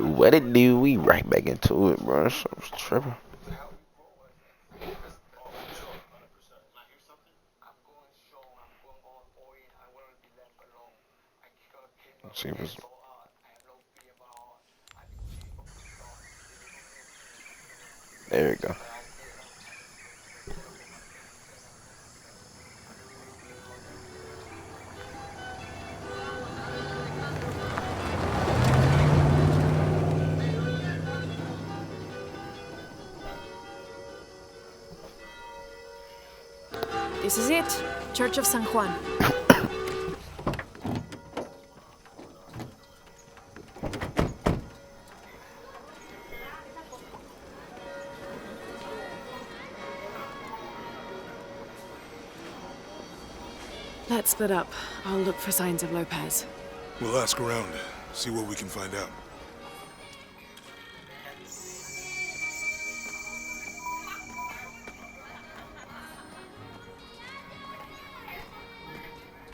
What it do? We right back into it, bro. I was tripping. Let's see what's. There we go. This is it. Church of San Juan. Let's split up. I'll look for signs of Lopez. We'll ask around, see what we can find out.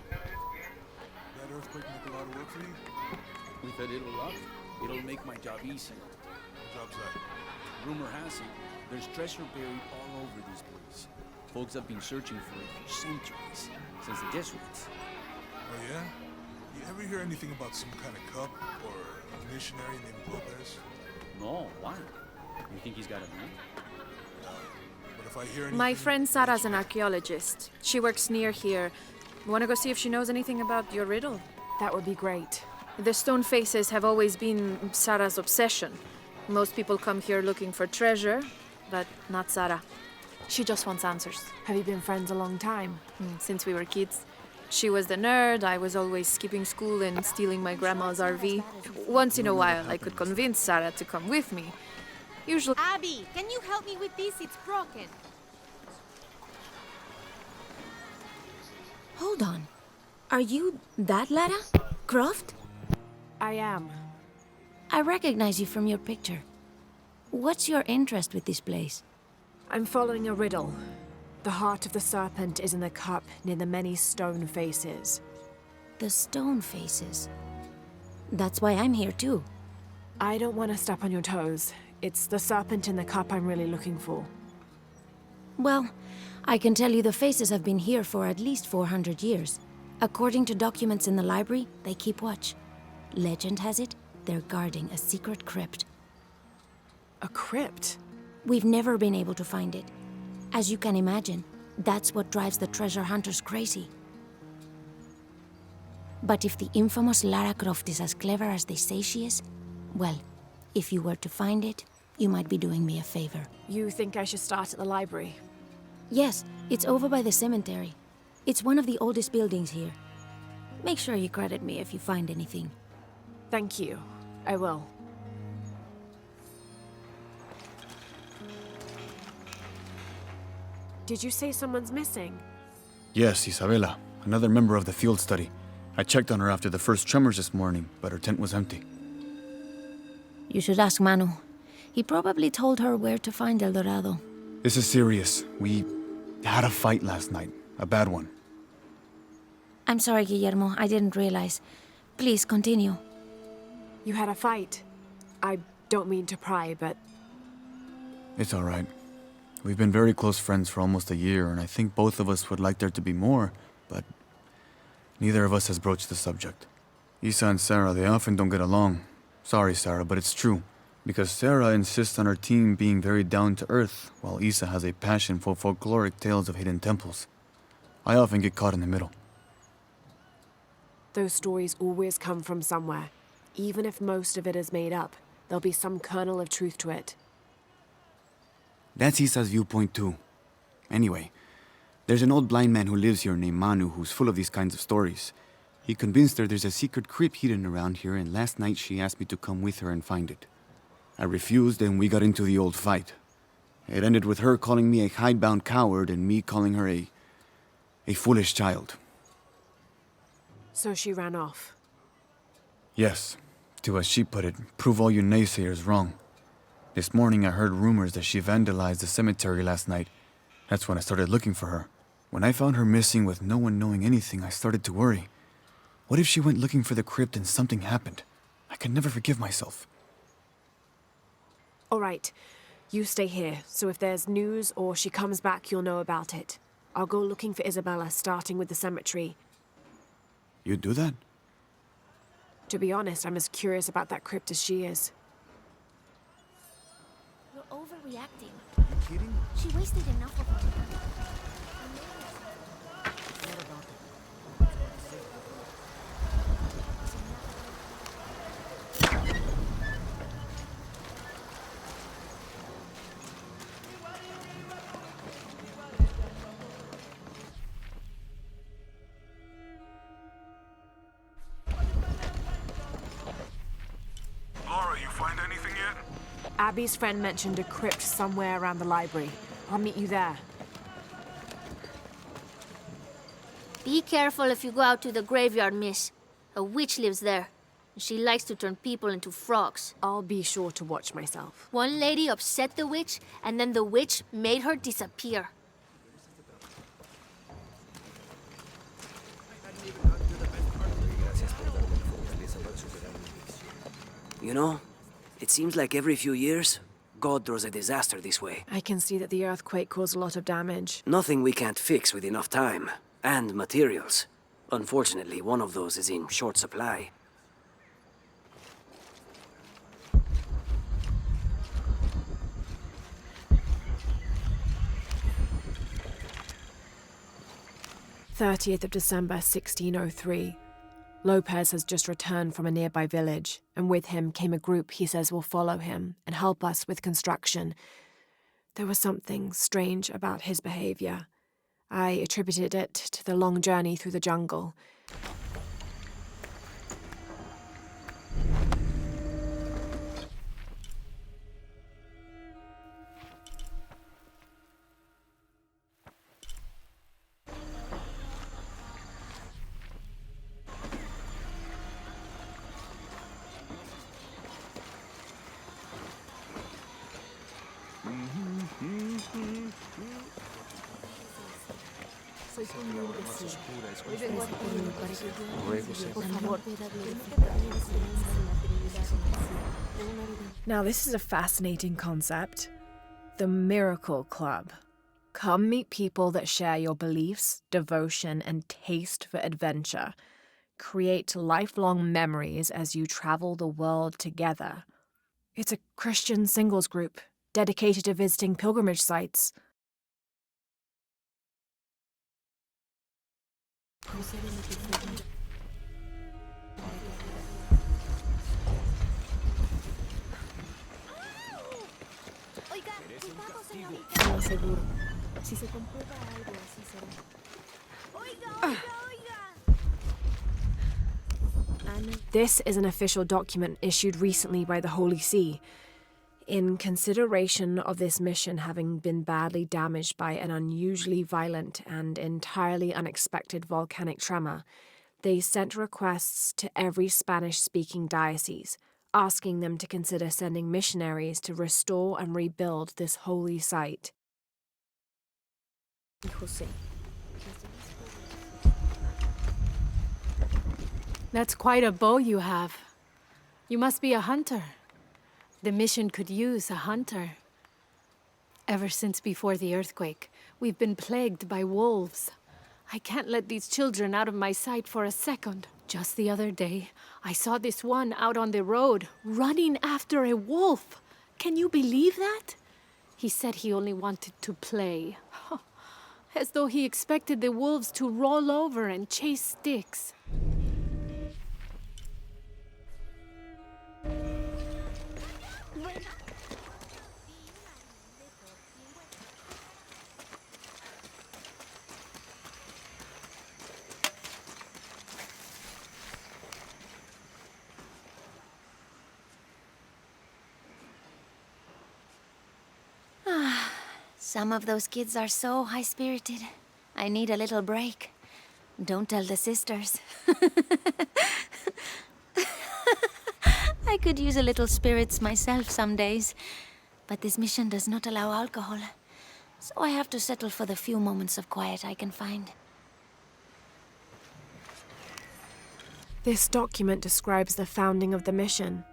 That earthquake make a lot of work for you? With a little luck, it'll make my job easier. What job's that? Rumor has it, there's treasure buried all over this place. Folks have been searching for it for centuries, since the Jesuits. Oh yeah? You ever hear anything about some kind of cup or a missionary named Lopez? No, why? You think he's got a man? But if I hear anything... My friend Sarah's an archaeologist. She works near here. Wanna go see if she knows anything about your riddle? That would be great. The stone faces have always been Sarah's obsession. Most people come here looking for treasure, but not Sarah. She just wants answers. Have you been friends a long time? Since we were kids. She was the nerd, I was always skipping school and stealing my grandma's RV. Once in a while, I could convince Sarah to come with me. Usually... Abby, can you help me with this? It's broken. Hold on. Are you that Lara? Croft? I am. I recognize you from your picture. What's your interest with this place? I'm following a riddle. The heart of the serpent is in the cup near the many stone faces. The stone faces. That's why I'm here too. I don't want to step on your toes. It's the serpent in the cup I'm really looking for. Well, I can tell you the faces have been here for at least 400 years. According to documents in the library, they keep watch. Legend has it, they're guarding a secret crypt. A crypt? We've never been able to find it. As you can imagine, that's what drives the treasure hunters crazy. But if the infamous Lara Croft is as clever as they say she is, well, if you were to find it, you might be doing me a favor. You think I should start at the library? Yes, it's over by the cemetery. It's one of the oldest buildings here. Make sure you credit me if you find anything. Thank you. I will. Did you say someone's missing? Yes, Isabela, another member of the field study. I checked on her after the first tremors this morning, but her tent was empty. You should ask Manu. He probably told her where to find El Dorado. This is serious. We had a fight last night. A bad one. I'm sorry, Guillermo. I didn't realize. Please, continue. You had a fight. I don't mean to pry, but It's all right. We've been very close friends for almost a year, and I think both of us would like there to be more, but neither of us has broached the subject. Isa and Sarah, they often don't get along. Sorry, Sarah, but it's true. Because Sarah insists on her team being very down-to-earth, while Isa has a passion for folkloric tales of hidden temples. I often get caught in the middle. those stories always come from somewhere. Even if most of it is made up, there'll be some kernel of truth to it. That's Isa's viewpoint too. Anyway, there's an old blind man who lives here named Manu who's full of these kinds of stories. He convinced her there's a secret crypt hidden around here, and last night she asked me to come with her and find it. I refused, and we got into the old fight. It ended with her calling me a hidebound coward and me calling her a foolish child. So she ran off. Yes, to as she put it, prove all you naysayers wrong. This morning I heard rumors that she vandalized the cemetery last night. That's when I started looking for her. When I found her missing with no one knowing anything, I started to worry. What if she went looking for the crypt and something happened? I could never forgive myself. All right. You stay here, so if there's news or she comes back, you'll know about it. I'll go looking for Isabella, starting with the cemetery. You'd do that? To be honest, I'm as curious about that crypt as she is. You're overreacting. Are you kidding? She wasted enough of her. Laura, you find anything yet? Abby's friend mentioned a crypt somewhere around the library. I'll meet you there. Be careful if you go out to the graveyard, miss. A witch lives there. She likes to turn people into frogs. I'll be sure to watch myself. One lady upset the witch, and then the witch made her disappear. You know, it seems like every few years, God throws a disaster this way. I can see that the earthquake caused a lot of damage. Nothing we can't fix with enough time. And materials. Unfortunately, one of those is in short supply. "30th of December, 1603. Lopez has just returned from a nearby village, and with him came a group he says will follow him and help us with construction. There was something strange about his behavior. I attributed it to the long journey through the jungle. Now, this is a fascinating concept. The Miracle Club. Come meet people that share your beliefs, devotion, and taste for adventure. Create lifelong memories as you travel the world together. It's a Christian singles group dedicated to visiting pilgrimage sites. This is an official document issued recently by the Holy See. In consideration of this mission having been badly damaged by an unusually violent and entirely unexpected volcanic tremor, they sent requests to every Spanish-speaking diocese, asking them to consider sending missionaries to restore and rebuild this holy site. That's quite a bow you have. You must be a hunter. The mission could use a hunter. Ever since before the earthquake, we've been plagued by wolves. I can't let these children out of my sight for a second. Just the other day, I saw this one out on the road, running after a wolf. Can you believe that? He said he only wanted to play. As though he expected the wolves to roll over and chase sticks. Some of those kids are so high-spirited. I need a little break. Don't tell the sisters. I could use a little spirits myself some days, but this mission does not allow alcohol, so I have to settle for the few moments of quiet I can find. This document describes the founding of the mission.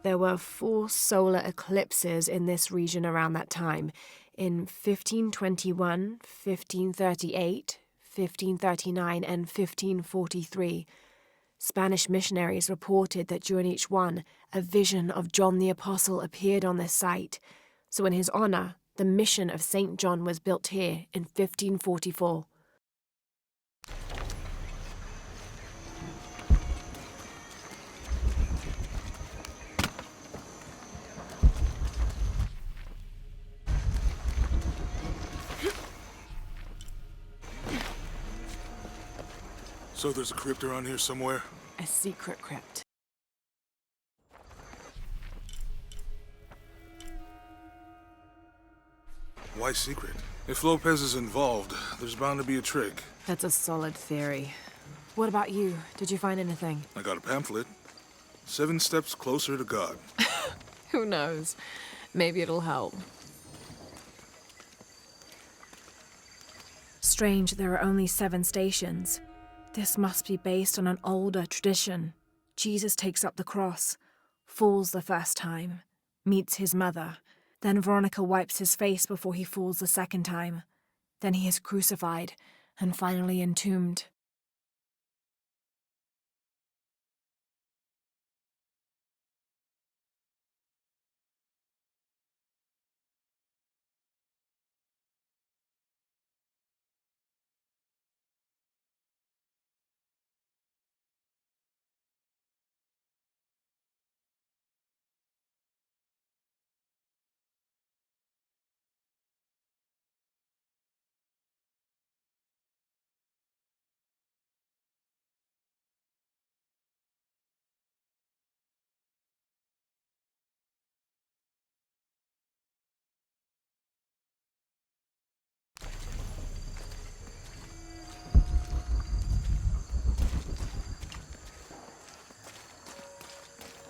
There were 4 solar eclipses in this region around that time, in 1521, 1538, 1539, and 1543. Spanish missionaries reported that during each one, a vision of John the Apostle appeared on this site. So in his honor, the mission of St. John was built here in 1544. So there's a crypt around here somewhere? A secret crypt. Why secret? If Lopez is involved, there's bound to be a trick. That's a solid theory. What about you? Did you find anything? I got a pamphlet. 7 Steps Closer to God. Who knows? Maybe it'll help. Strange, there are only 7 stations. This must be based on an older tradition. Jesus takes up the cross, falls the first time, meets his mother. Then Veronica wipes his face before he falls the second time. Then he is crucified and finally entombed.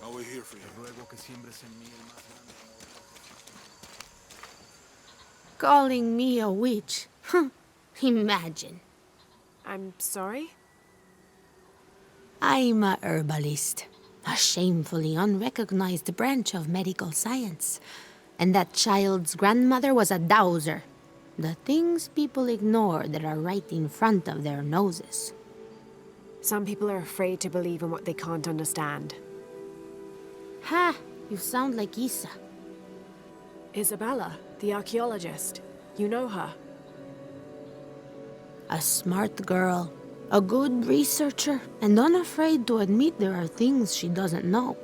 I'll wait here for you. Calling me a witch? Imagine. I'm sorry? I'm a herbalist, a shamefully unrecognized branch of medical science. And that child's grandmother was a dowser. The things people ignore that are right in front of their noses. Some people are afraid to believe in what they can't understand. Ha! You sound like Isa. Isabella, the archaeologist. You know her. A smart girl, a good researcher, and unafraid to admit there are things she doesn't know.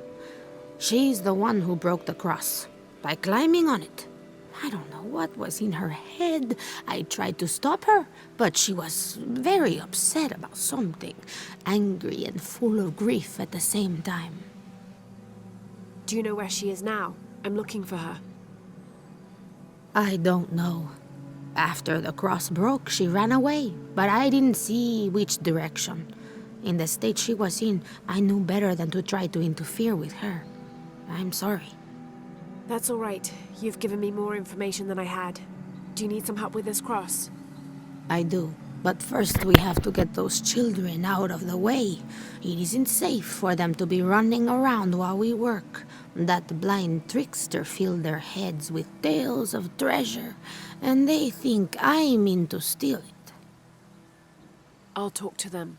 She's the one who broke the cross, by climbing on it. I don't know what was in her head. I tried to stop her, but she was very upset about something, angry and full of grief at the same time. Do you know where she is now? I'm looking for her. I don't know. After the cross broke, she ran away, but I didn't see which direction. In the state she was in, I knew better than to try to interfere with her. I'm sorry. That's all right. You've given me more information than I had. Do you need some help with this cross? I do. But first we have to get those children out of the way. It isn't safe for them to be running around while we work. That blind trickster filled their heads with tales of treasure, and they think I mean to steal it. I'll talk to them.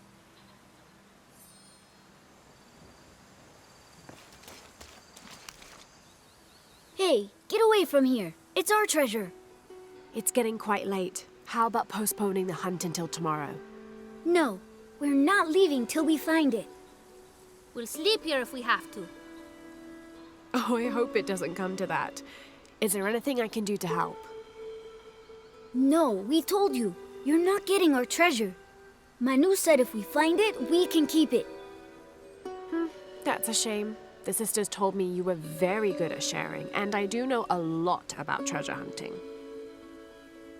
Hey, get away from here. It's our treasure. It's getting quite late. How about postponing the hunt until tomorrow? No, we're not leaving till we find it. We'll sleep here if we have to. Oh, I hope it doesn't come to that. Is there anything I can do to help? No, we told you. You're not getting our treasure. Manu said if we find it, we can keep it. That's a shame. The sisters told me you were very good at sharing, and I do know a lot about treasure hunting.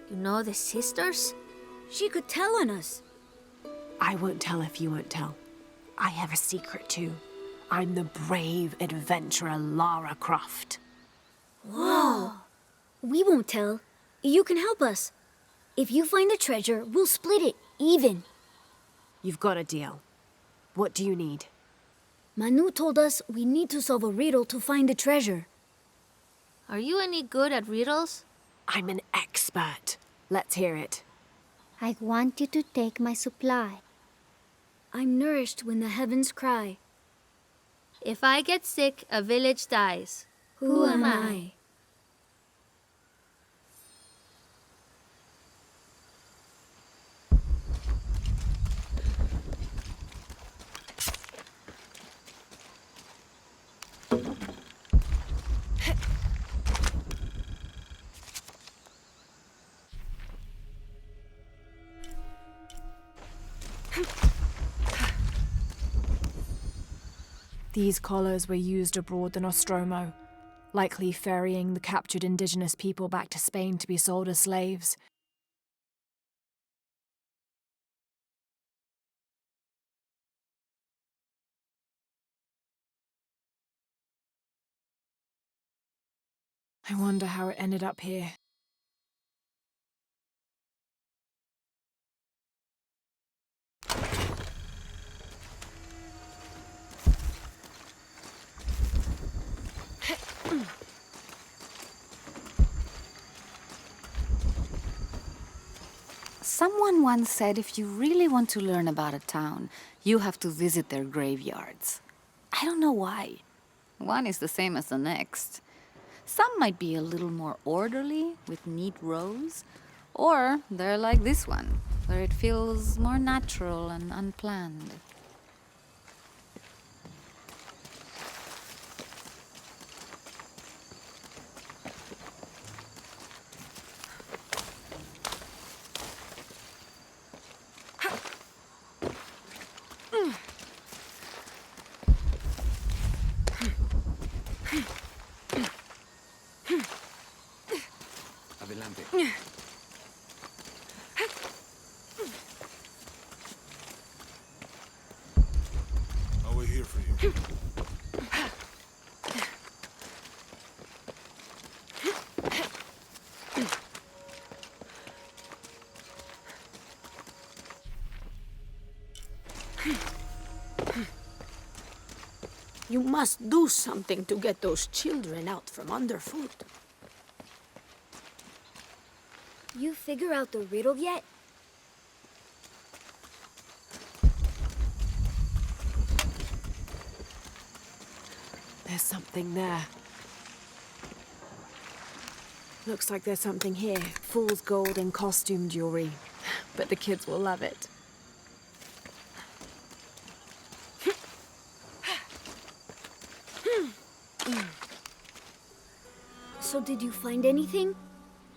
You know the sisters? She could tell on us. I won't tell if you won't tell. I have a secret too. I'm the brave adventurer Lara Croft. Whoa! We won't tell. You can help us. If you find the treasure, we'll split it, even. You've got a deal. What do you need? Manu told us we need to solve a riddle to find the treasure. Are you any good at riddles? I'm an expert. Let's hear it. I want you to take my supply. I'm nourished when the heavens cry. If I get sick, a village dies. Who am I? These collars were used abroad in Nostromo, likely ferrying the captured indigenous people back to Spain to be sold as slaves. I wonder how it ended up here. Someone once said if you really want to learn about a town, you have to visit their graveyards. I don't know why. One is the same as the next. Some might be a little more orderly, with neat rows, or they're like this one, where it feels more natural and unplanned. Adelante. I'll wait here for you. You must do something to get those children out from underfoot. You figure out the riddle yet? There's something there. Looks like there's something here. Fool's gold and costume jewelry. But the kids will love it. So did you find anything?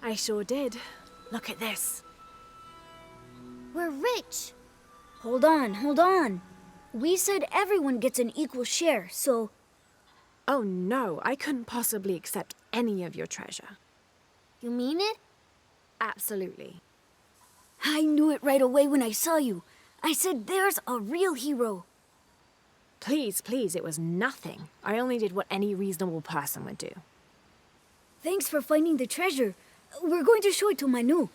I sure did. Look at this. We're rich. Hold on, hold on. We said everyone gets an equal share, so... Oh no, I couldn't possibly accept any of your treasure. You mean it? Absolutely. I knew it right away when I saw you. I said there's a real hero. Please, please, it was nothing. I only did what any reasonable person would do. Thanks for finding the treasure. We're going to show it to Manu.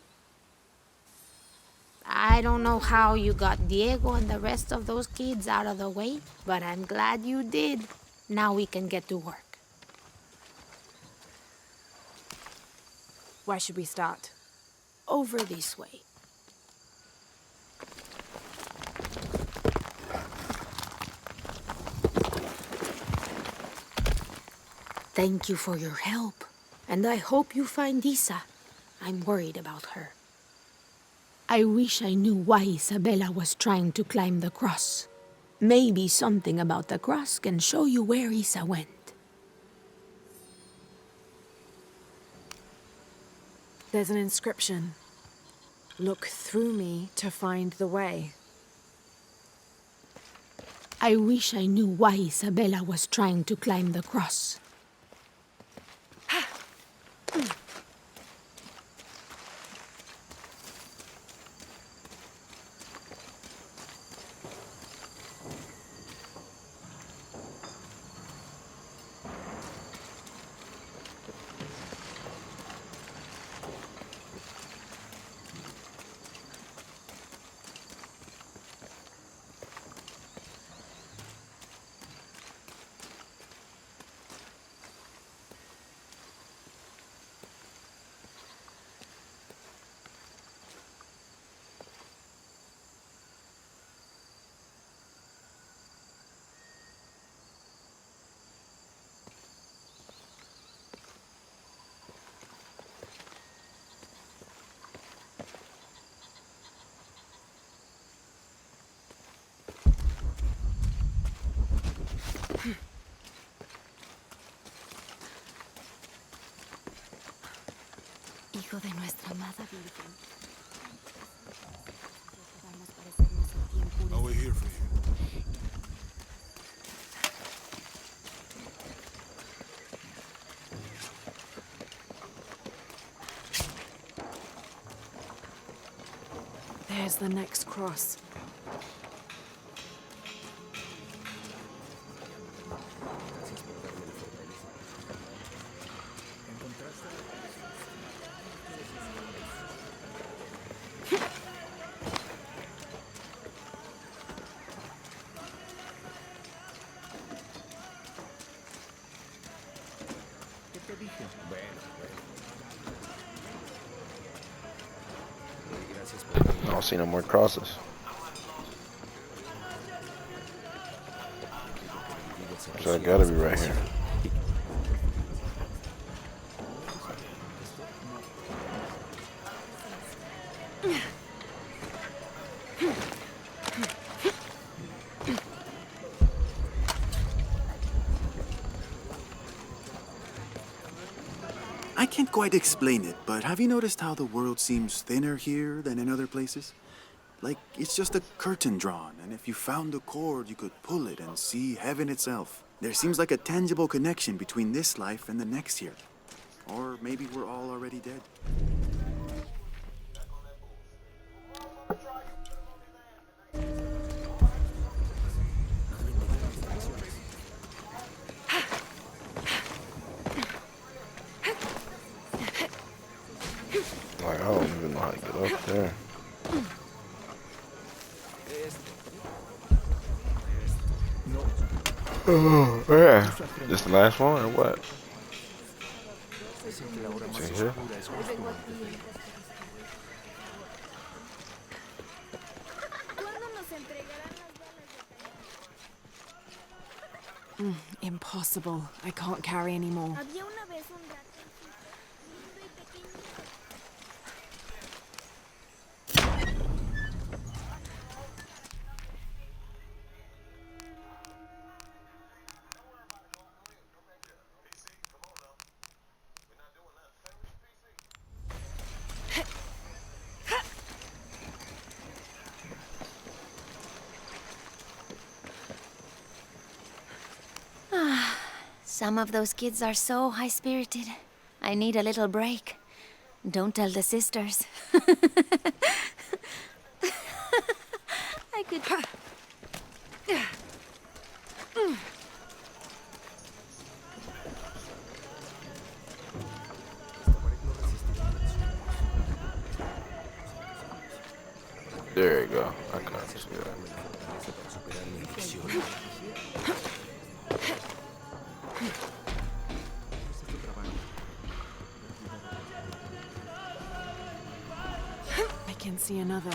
I don't know how you got Diego and the rest of those kids out of the way, but I'm glad you did. Now we can get to work. Where should we start? Over this way. Thank you for your help. And I hope you find Isa. I'm worried about her. I wish I knew why Isabella was trying to climb the cross. Maybe something about the cross can show you where Isa went. There's an inscription. Look through me to find the way. I wish I knew why Isabella was trying to climb the cross. I'll wait here for you. There's the next cross. I don't see no more crosses. So it gotta be right here. I can't quite explain it, but have you noticed how the world seems thinner here than in other places? Like, it's just a curtain drawn, and if you found the cord, you could pull it and see heaven itself. There seems like a tangible connection between this life and the next here. Or maybe we're all already dead. Like, I don't even know how to get up there. Oh, yeah. This the last one or what? Is it here? Impossible. I can't carry anymore. Some of those kids are so high-spirited. I need a little break. Don't tell the sisters. I could... There you go. I can't see that. I can see another.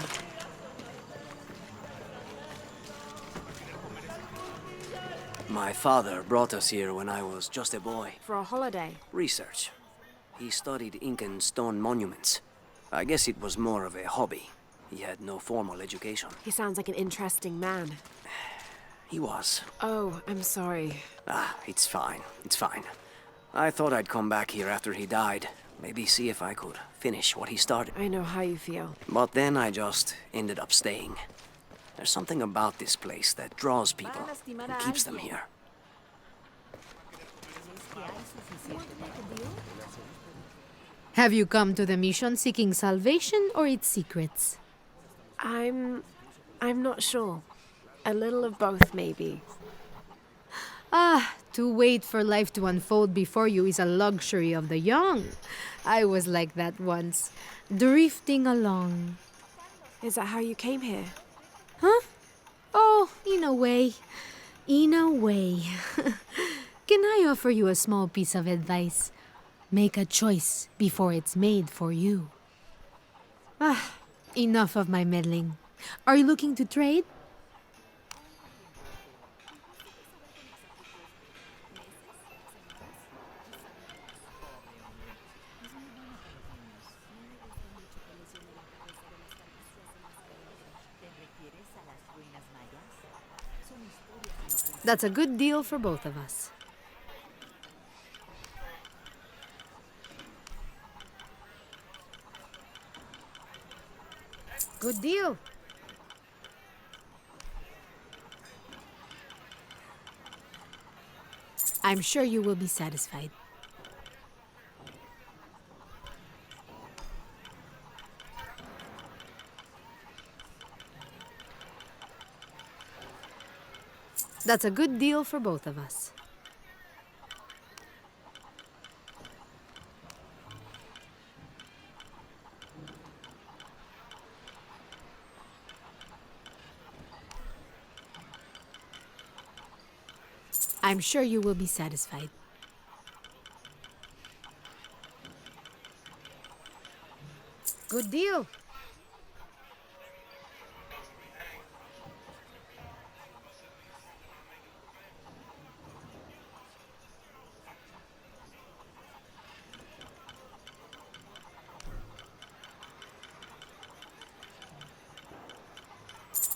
My father brought us here when I was just a boy. For a holiday. Research. He studied Incan stone monuments. I guess it was more of a hobby. He had no formal education. He sounds like an interesting man. He was. Oh, I'm sorry. Ah, it's fine. It's fine. I thought I'd come back here after he died. Maybe see if I could finish what he started. I know how you feel. But then I just ended up staying. There's something about this place that draws people and keeps them here. Have you come to the mission seeking salvation or its secrets? I'm not sure. A little of both, maybe. Ah, to wait for life to unfold before you is a luxury of the young. I was like that once, drifting along. Is that how you came here? Huh? Oh, in a way. In a way. Can I offer you a small piece of advice? Make a choice before it's made for you. Ah, enough of my meddling. Are you looking to trade? That's a good deal for both of us. Good deal. I'm sure you will be satisfied. That's a good deal for both of us. I'm sure you will be satisfied. Good deal.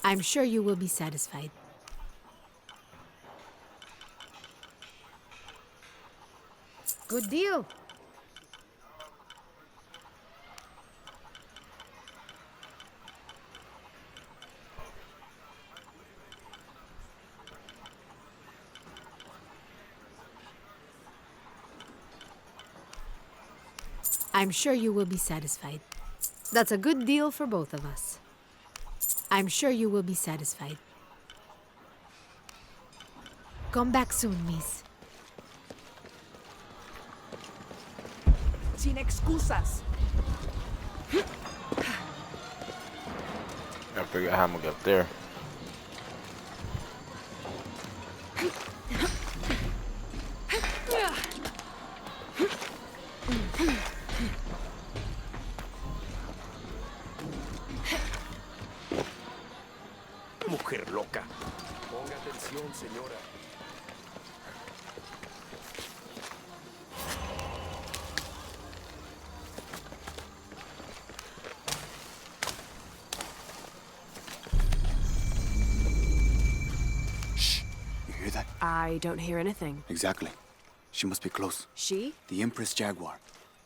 I'm sure you will be satisfied. Good deal. I'm sure you will be satisfied. That's a good deal for both of us. I'm sure you will be satisfied. Come back soon, miss. Sin excusas. Gotta figure out how I'm gonna get up there. Mujer loca. Ponga atención, señora. Shh! You hear that? I don't hear anything. Exactly. She must be close. She? The Empress Jaguar.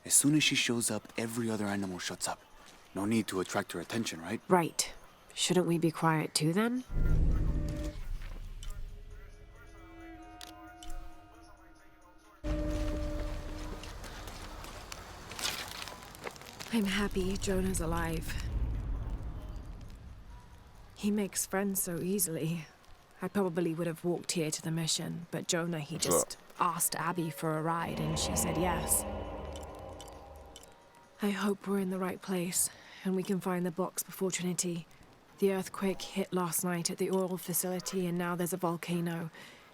As soon as she shows up, every other animal shuts up. No need to attract her attention, right? Right. Shouldn't we be quiet too then? I'm happy Jonah's alive. He makes friends so easily. I probably would have walked here to the mission, but Jonah, he just asked Abby for a ride and she said yes. I hope we're in the right place and we can find the box before Trinity. The earthquake hit last night at the oil facility and now there's a volcano.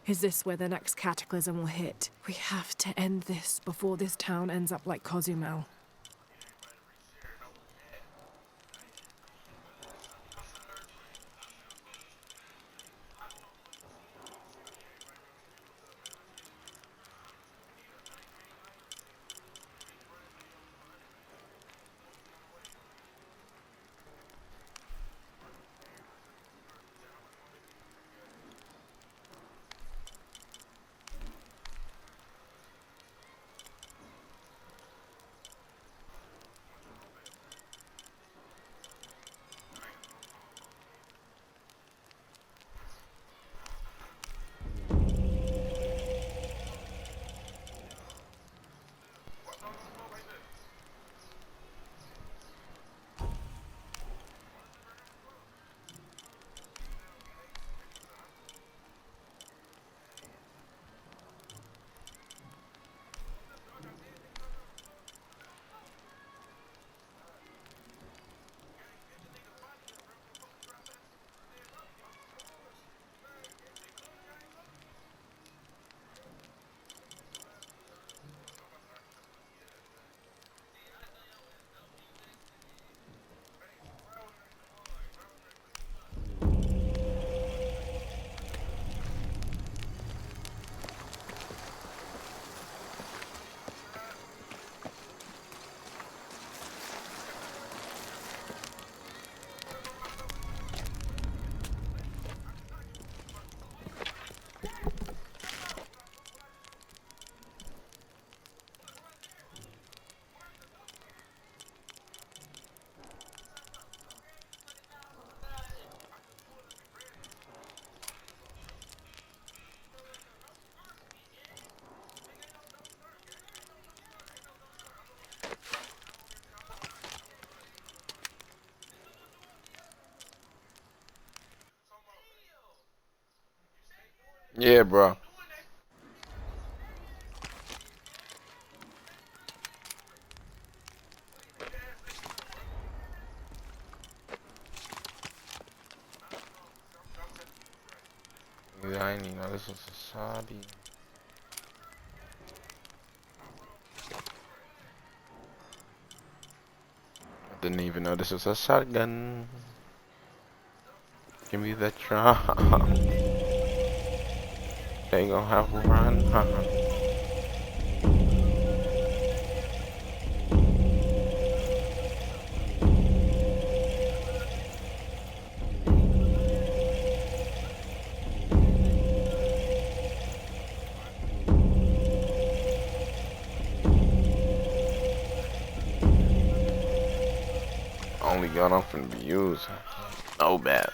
Is this where the next cataclysm will hit? We have to end this before this town ends up like Cozumel. Yeah, bro. Yeah, I didn't even know this was a Saudi. I didn't even know this was a shotgun. Give me the truck. They gonna have to run. Only gun I'm finna be using. No bad.